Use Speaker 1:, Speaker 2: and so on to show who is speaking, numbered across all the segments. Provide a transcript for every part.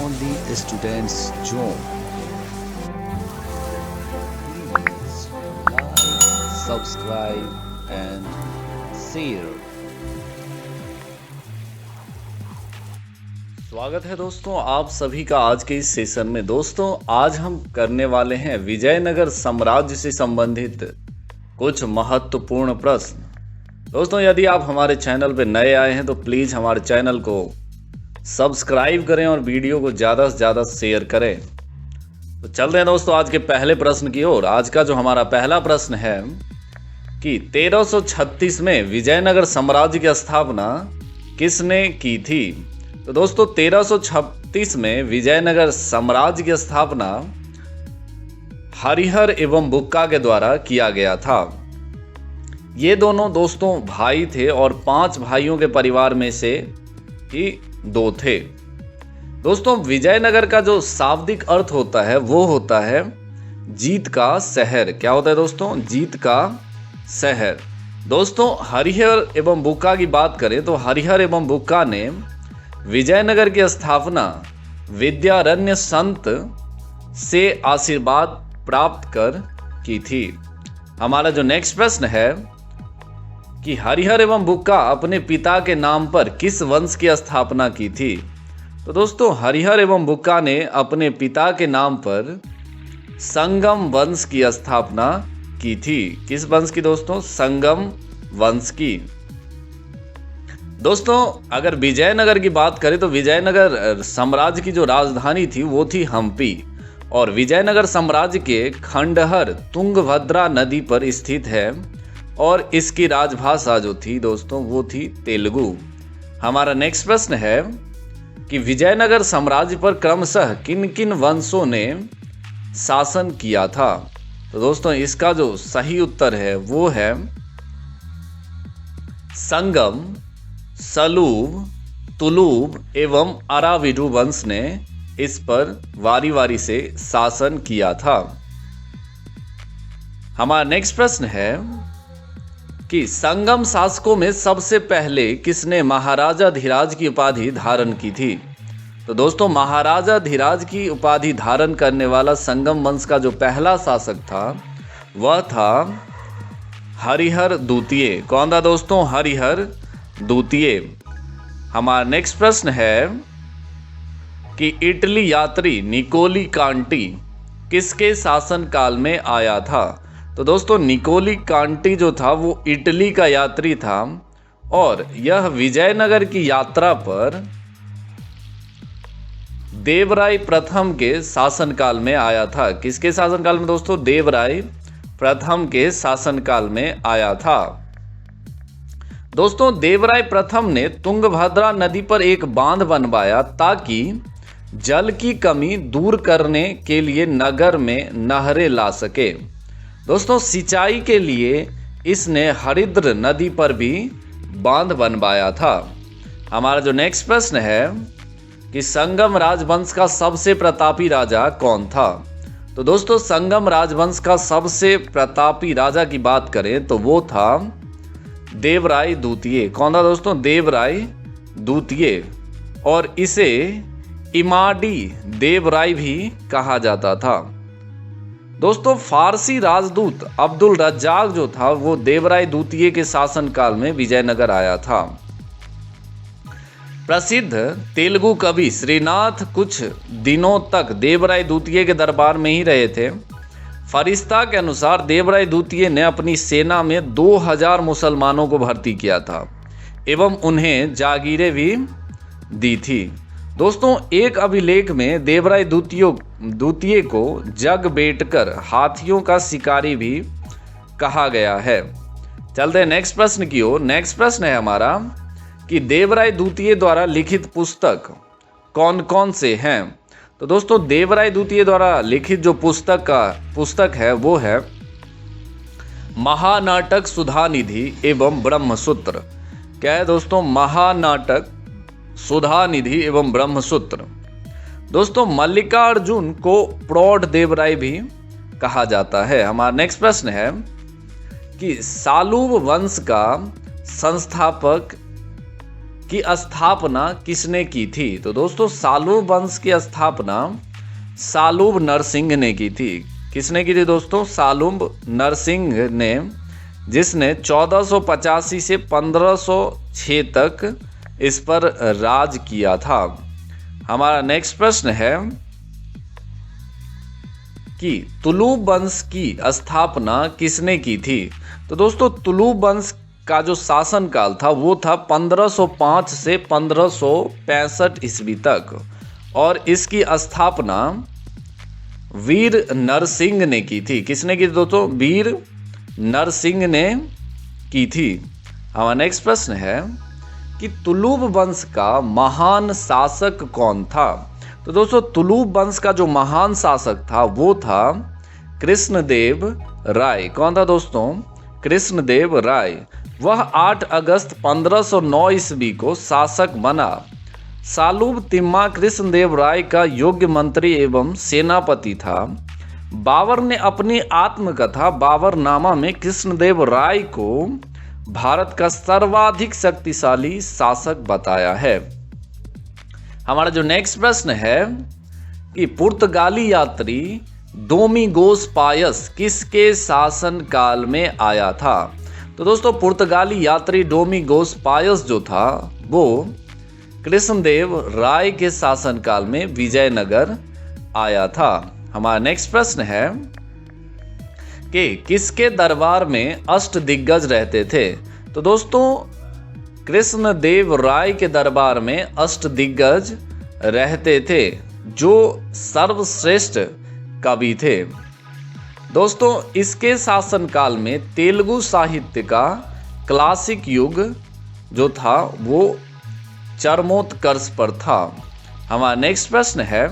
Speaker 1: only students zone. Please like, subscribe and share. स्वागत है दोस्तों आप सभी का आज के इस सेशन में। दोस्तों आज हम करने वाले हैं विजयनगर साम्राज्य से संबंधित कुछ महत्वपूर्ण प्रश्न। दोस्तों यदि आप हमारे चैनल पर नए आए हैं तो प्लीज़ हमारे चैनल को सब्सक्राइब करें और वीडियो को ज़्यादा से ज़्यादा शेयर करें। तो चल रहे हैं दोस्तों आज के पहले प्रश्न की ओर। आज का जो हमारा पहला प्रश्न है कि 1336 में विजयनगर साम्राज्य की स्थापना किसने की थी। तो दोस्तों 1336 में विजयनगर साम्राज्य की स्थापना हरिहर एवं बुक्का के द्वारा किया गया था। ये दोनों दोस्तों भाई थे और 5 भाइयों के परिवार में से ही 2 थे। दोस्तों विजयनगर का जो शाब्दिक अर्थ होता है वो होता है जीत का शहर। क्या होता है दोस्तों? जीत का शहर। दोस्तों हरिहर एवं बुक्का की बात करें तो हरिहर एवं बुक्का ने विजयनगर की स्थापना विद्यारण्य संत से आशीर्वाद प्राप्त कर की थी। हमारा जो नेक्स्ट प्रश्न है कि हरिहर एवं बुक्का अपने पिता के नाम पर किस वंश की स्थापना की थी। तो दोस्तों हरिहर एवं बुक्का ने अपने पिता के नाम पर संगम वंश की स्थापना की थी। किस वंश की दोस्तों? संगम वंश की। दोस्तों अगर विजयनगर की बात करें तो विजयनगर साम्राज्य की जो राजधानी थी वो थी हम्पी और विजयनगर साम्राज्य के खंडहर तुंगभद्रा नदी पर स्थित है और इसकी राजभाषा जो थी दोस्तों वो थी तेलुगु। हमारा नेक्स्ट प्रश्न है कि विजयनगर साम्राज्य पर क्रमशः किन किन वंशों ने शासन किया था। तो दोस्तों इसका जो सही उत्तर है वो है संगम, सलूब, तुलूब एवं अराविडु वंश ने इस पर वारी वारी से शासन किया था। हमारा नेक्स्ट प्रश्न है कि संगम शासकों में सबसे पहले किसने महाराजा धीराज की उपाधि धारण की थी। तो दोस्तों महाराजा धीराज की उपाधि धारण करने वाला संगम वंश का जो पहला शासक था वह था हरिहर द्वितीय। कौन था दोस्तों? हरिहर द्वितीय। हमारा नेक्स्ट प्रश्न है कि इटली यात्री निकोली कांटी किसके शासन काल में आया था। तो दोस्तों निकोली कांटी जो था वो इटली का यात्री था और यह विजयनगर की यात्रा पर देवराय प्रथम के शासनकाल में आया था। किसके शासनकाल में दोस्तों? देवराय प्रथम के शासनकाल में आया था। दोस्तों देवराय प्रथम ने तुंगभद्रा नदी पर एक बांध बनवाया ताकि जल की कमी दूर करने के लिए नगर में नहरें ला सके। दोस्तों सिंचाई के लिए इसने हरिद्र नदी पर भी बांध बनवाया था। हमारा जो नेक्स्ट प्रश्न है कि संगम राजवंश का सबसे प्रतापी राजा कौन था। तो दोस्तों संगम राजवंश का सबसे प्रतापी राजा की बात करें तो वो था देवराय द्वितीय। कौन था दोस्तों? देवराय द्वितीय और इसे इमाडी देवराय भी कहा जाता था। दोस्तों फारसी राजदूत अब्दुल रज्जाक जो था वो देवराय द्वितीय के शासनकाल में विजयनगर आया था। प्रसिद्ध तेलुगु कवि श्रीनाथ कुछ दिनों तक देवराय द्वितीय के दरबार में ही रहे थे। फरिश्ता के अनुसार देवराय द्वितीय ने अपनी सेना में 2000 मुसलमानों को भर्ती किया था एवं उन्हें जागीरें भी दी थी। दोस्तों एक अभिलेख में देवराय द्वितीय को जग बेटकर हाथियों का शिकारी भी कहा गया है। चलते हैं नेक्स्ट प्रश्न की ओर। नेक्स्ट प्रश्न है हमारा कि देवराय द्वितीय द्वारा लिखित पुस्तक कौन कौन से हैं। तो दोस्तों देवराय द्वितीय द्वारा लिखित जो पुस्तक है वो है महानाटक सुधानिधि एवं ब्रह्मसूत्र। क्या है दोस्तों? महानाटक सुधानिधि एवं ब्रह्मसूत्र। दोस्तों मल्लिकार्जुन को प्रौढ़ देवराय भी कहा जाता है। हमारा नेक्स्ट प्रश्न है कि सालूब वंश का संस्थापक की स्थापना किसने की थी? तो दोस्तों सालुब वंश की स्थापना सालुब नरसिंह ने की थी। किसने की थी दोस्तों? सालुब नरसिंह ने, जिसने 1485 से 1506 तक इस पर राज किया था। हमारा नेक्स्ट प्रश्न है कि तुलुब वंश की स्थापना किसने की थी? तो दोस्तों तुलुब वंश का जो शासनकाल था वो था 1505 से 1565 ईस्वी तक, और इसकी स्थापना वीर नरसिंह ने की थी। किसने की थी दोस्तों? वीर नरसिंह ने की थी। हमारा नेक्स्ट प्रश्न है कि तुलुब वंश का महान शासक कौन था? तो दोस्तों तुलुब वंश का जो महान शासक था वो था कृष्णदेव राय। कौन था दोस्तों? कृष्णदेव राय। वह 8 अगस्त 1509 ईस्वी को शासक बना। सालुब तिम्मा कृष्णदेव राय का योग्य मंत्री एवं सेनापति था। बाबर ने अपनी आत्मकथा बाबरनामा में कृष्णदेव राय को भारत का सर्वाधिक शक्तिशाली शासक बताया है। हमारा जो नेक्स्ट प्रश्न है कि पुर्तगाली यात्री डोमिंगोस पायस किसके शासन काल में आया था? तो दोस्तों पुर्तगाली यात्री डोमिंगोस पायस जो था वो कृष्णदेव राय के शासन काल में विजयनगर आया था। हमारा नेक्स्ट प्रश्न है कि किसके दरबार में अष्टदिग्गज रहते थे? तो दोस्तों कृष्णदेव राय के दरबार में अष्टदिग्गज रहते थे जो सर्वश्रेष्ठ कवि थे। दोस्तों इसके शासनकाल में तेलुगु साहित्य का क्लासिक युग जो था वो चरमोत्कर्ष पर था। हमारा नेक्स्ट प्रश्न है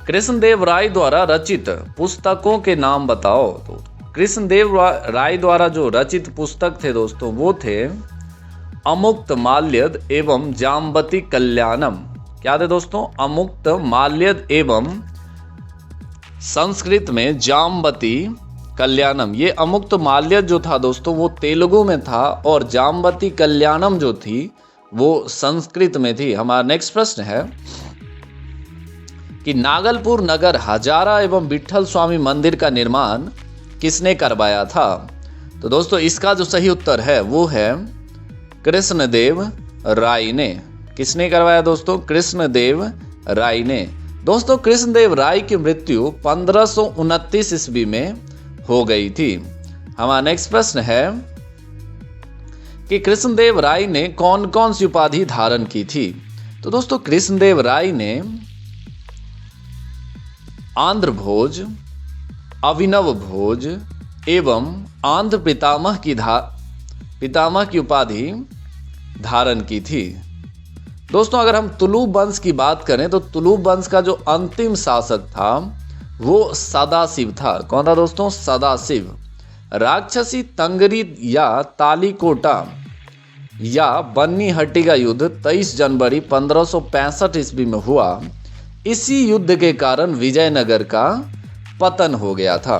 Speaker 1: कृष्णदेव राय द्वारा रचित पुस्तकों के नाम बताओ। तो कृष्णदेव राय द्वारा जो रचित पुस्तक थे दोस्तों वो थे अमुक्त माल्यद एवं जाम्बती कल्याणम। क्या थे दोस्तों? अमुक्त माल्यद एवं संस्कृत में जाम्बती कल्याणम। ये अमुक्त माल्यद जो था दोस्तों वो तेलुगु में था और जाम्बती कल्याणम जो थी वो संस्कृत में थी। हमारा नेक्स्ट प्रश्न है कि नागलपुर नगर हजारा एवं विट्ठल स्वामी मंदिर का निर्माण किसने करवाया था? तो दोस्तों इसका जो सही उत्तर है वो है कृष्णदेव राय ने। किसने करवाया दोस्तों? कृष्णदेव राय ने। दोस्तों कृष्णदेव राय की मृत्यु 1529 ईस्वी में हो गई थी। हमारा नेक्स्ट प्रश्न है कि कृष्णदेव राय ने कौन कौन सी उपाधि धारण की थी? तो दोस्तों कृष्णदेव राय ने आंध्र भोज, अभिनव भोज एवं आंध्र पितामह की उपाधि धारण की थी। दोस्तों अगर हम तुलुब वंश की बात करें तो तुलुब वंश का जो अंतिम शासक था वो सदाशिव था। कौन था दोस्तों? सदाशिव। राक्षसी तंगरी या तालीकोटा या बन्नीहट्टी का युद्ध 23 जनवरी 1565 ईस्वी में हुआ। इसी युद्ध के कारण विजयनगर का पतन हो गया था।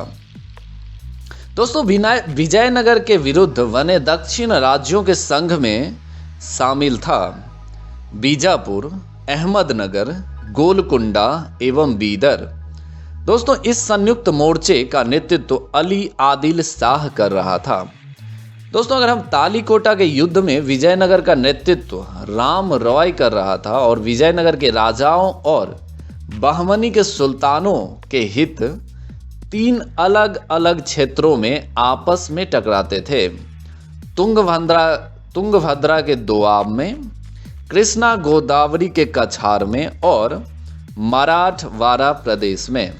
Speaker 1: दोस्तों विजयनगर के विरुद्ध बने दक्षिण राज्यों के संघ में शामिल था बीजापुर, अहमदनगर, गोलकुंडा एवं बीदर। दोस्तों इस संयुक्त मोर्चे का नेतृत्व अली आदिल शाह कर रहा था। दोस्तों अगर हम तालीकोटा के युद्ध में विजयनगर का नेतृत्व राम रॉय कर रहा था और विजयनगर के राजाओं और बहमनी के सुल्तानों के हित 3 अलग अलग क्षेत्रों में आपस में टकराते थे। तुंगभद्रा के दोआब में, कृष्णा गोदावरी के कछार में और मराठवाड़ा प्रदेश में।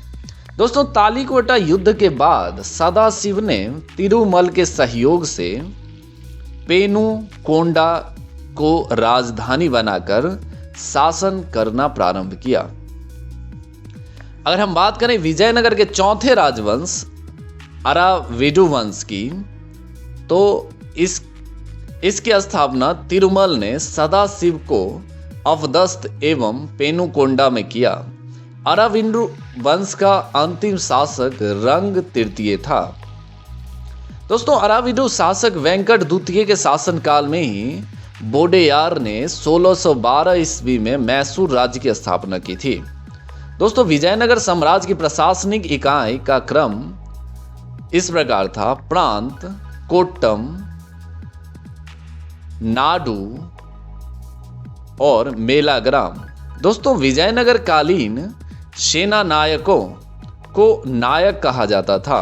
Speaker 1: दोस्तों तालीकोटा युद्ध के बाद सदाशिव ने तिरुमल के सहयोग से पेनुकोंडा को राजधानी बनाकर शासन करना प्रारंभ किया। अगर हम बात करें विजयनगर के चौथे राजवंश अराविडु वंश की, तो इसकी स्थापना तिरुमल ने सदाशिव को अवदस्त एवं पेनुकोंडा में किया। अराविडु वंश का अंतिम शासक रंग तृतीय था। दोस्तों अराविडु शासक वेंकट द्वितीय के शासनकाल में ही वोडेयार ने 1612 ईस्वी में मैसूर राज्य की स्थापना की थी। दोस्तों, विजयनगर साम्राज्य की प्रशासनिक इकाई का क्रम इस प्रकार था: प्रांत, कोट्टम, नाडु और मेलाग्राम। दोस्तों, विजयनगर कालीन सेना नायकों को नायक कहा जाता था।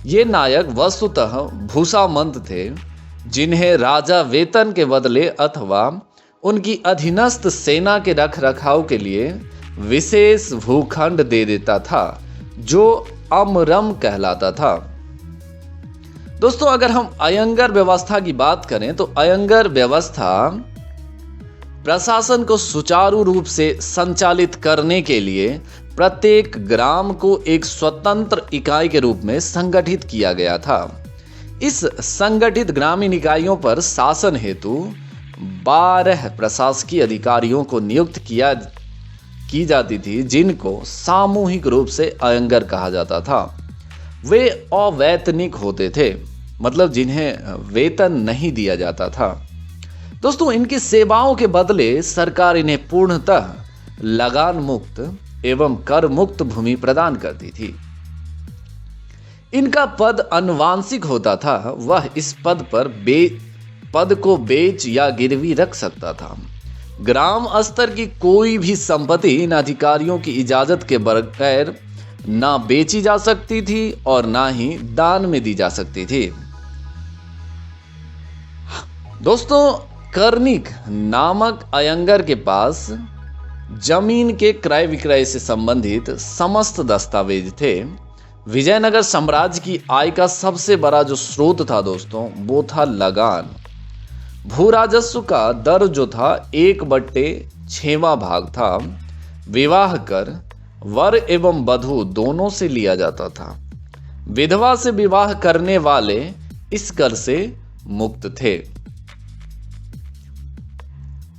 Speaker 1: ये नायक वस्तुतः भूसामंत थे, जिन्हें राजा वेतन के बदले अथवा उनकी अधीनस्थ सेना के रख रखाव के लिए विशेष भूखंड दे देता था, जो अमरम कहलाता था। दोस्तों, अगर हम अयंगर व्यवस्था की बात करें तो अयंगर व्यवस्था प्रशासन को सुचारू रूप से संचालित करने के लिए प्रत्येक ग्राम को एक स्वतंत्र इकाई के रूप में संगठित किया गया था। इस संगठित ग्रामीण इकाइयों पर शासन हेतु 12 प्रशासकीय अधिकारियों को नियुक्त की जाती थी, जिनको सामूहिक रूप से अयंगर कहा जाता था। वे अवैतनिक होते थे, मतलब जिन्हें वेतन नहीं दिया जाता था। दोस्तों, इनकी सेवाओं के बदले सरकार इन्हें पूर्णतः लगान मुक्त एवं कर मुक्त भूमि प्रदान करती थी। इनका पद अनुवांशिक होता था। वह इस पद पर पद को बेच या गिरवी रख सकता था। ग्राम स्तर की कोई भी संपत्ति इन अधिकारियों की इजाजत के बगैर ना बेची जा सकती थी और ना ही दान में दी जा सकती थी। दोस्तों, कर्णिक नामक अयंगर के पास जमीन के क्रय विक्रय से संबंधित समस्त दस्तावेज थे। विजयनगर साम्राज्य की आय का सबसे बड़ा जो स्रोत था दोस्तों, वो था लगान। भू राजस्व का दर जो था 1/6वां भाग था। विवाह कर वर एवं वधू दोनों से लिया जाता था। विधवा से विवाह करने वाले इस कर से मुक्त थे।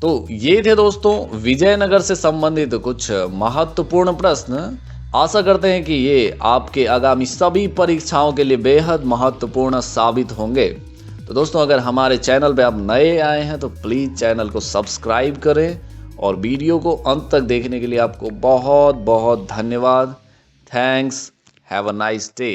Speaker 1: तो ये थे दोस्तों विजयनगर से संबंधित कुछ महत्वपूर्ण प्रश्न। आशा करते हैं कि ये आपके आगामी सभी परीक्षाओं के लिए बेहद महत्वपूर्ण साबित होंगे। तो दोस्तों, अगर हमारे चैनल पे आप नए आए हैं तो प्लीज़ चैनल को सब्सक्राइब करें और वीडियो को अंत तक देखने के लिए आपको बहुत बहुत धन्यवाद। Thanks. Have a nice day.